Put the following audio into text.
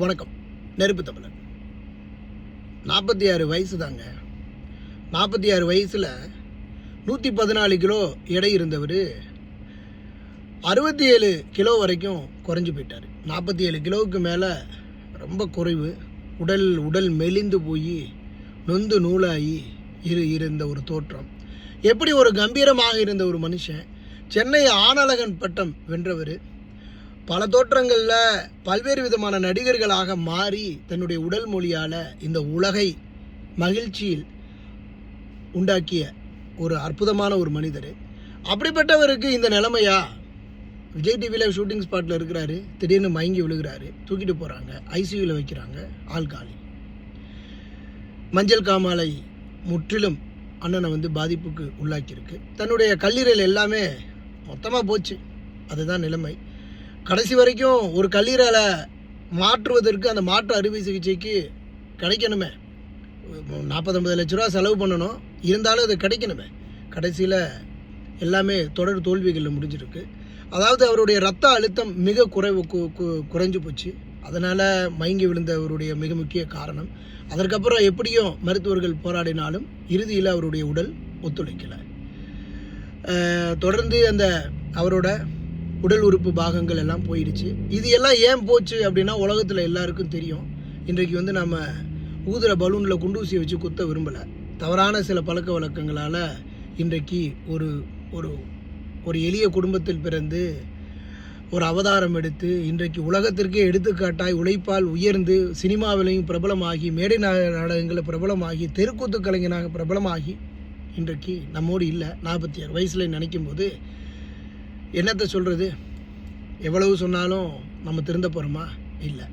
வணக்கம். நெருப்பு தமிழன். 46 வயசு தாங்க. 46 வயசில் 114 கிலோ எடை இருந்தவர் 67 கிலோ வரைக்கும் குறைஞ்சி போயிட்டார். 47 கிலோவுக்கு மேலே ரொம்ப குறைவு. உடல் மெலிந்து போய் நொந்து நூலாகி இருந்த ஒரு தோற்றம். எப்படி ஒரு கம்பீரமாக இருந்த ஒரு மனுஷன், சென்னை ஆனழகன் பட்டம் வென்றவர், பல தோற்றங்களில் பல்வேறு விதமான நடிகர்களாக மாறி தன்னுடைய உடல் மொழியால் இந்த உலகை மகிழ்ச்சியில் உண்டாக்கிய ஒரு அற்புதமான ஒரு மனிதர். அப்படிப்பட்டவருக்கு இந்த நிலைமையா? விஜய் டிவியில் ஷூட்டிங் ஸ்பாட்டில் இருக்கிறாரு, திடீர்னு மயங்கி விழுகிறாரு, தூக்கிட்டு போகிறாங்க, ஐசியூவில் வைக்கிறாங்க, ஆள்காலி. மஞ்சள் காமாலை முற்றிலும் அண்ணனை பாதிப்புக்கு உள்ளாக்கியிருக்கு. தன்னுடைய கல்லீரல் எல்லாமே மொத்தமாக போச்சு. அதுதான் நிலைமை. கடைசி வரைக்கும் ஒரு கல்லீரலை மாற்றுவதற்கு, அந்த மாற்று அறுவை சிகிச்சைக்கு கிடைக்கணுமே, 40-50 லட்ச ரூபா செலவு பண்ணணும், இருந்தாலும் அது கிடைக்கணுமே. கடைசியில் எல்லாமே தொடர் தோல்விகளில் முடிஞ்சிருக்கு. அதாவது அவருடைய இரத்த அழுத்தம் மிக குறைஞ்சு போச்சு. அதனால் மயங்கி விழுந்த அவருடைய மிக முக்கிய காரணம். அதற்கப்புறம் எப்படியும் மருத்துவர்கள் போராடினாலும் இறுதியில் அவருடைய உடல் ஒத்துழைக்கலை. தொடர்ந்து அந்த அவரோட உடல் உறுப்பு பாகங்கள் எல்லாம் போயிடுச்சு. இது எல்லாம் ஏன் போச்சு அப்படின்னா, உலகத்தில் எல்லாருக்கும் தெரியும். இன்றைக்கு நம்ம ஊதுற பலூனில் குண்டூசியை வச்சு குத்த விரும்பலை. தவறான சில பழக்க வழக்கங்களால் இன்றைக்கு ஒரு ஒரு ஒரு எளிய குடும்பத்தில் பிறந்து ஒரு அவதாரம் எடுத்து இன்றைக்கு உலகத்திற்கே எடுத்துக்காட்டாய் உழைப்பால் உயர்ந்து சினிமாவிலையும் பிரபலமாகி, மேடை நாடகங்களில் பிரபலமாகி, தெருக்கூத்து கலைஞனாக பிரபலமாகி இன்றைக்கு நம்மோடு இல்லை. 46 வயசில் நினைக்கும் போது என்னத்தை சொல்கிறது? எவ்வளவு சொன்னாலும் நம்ம திருந்த போகிறோமா? இல்லை.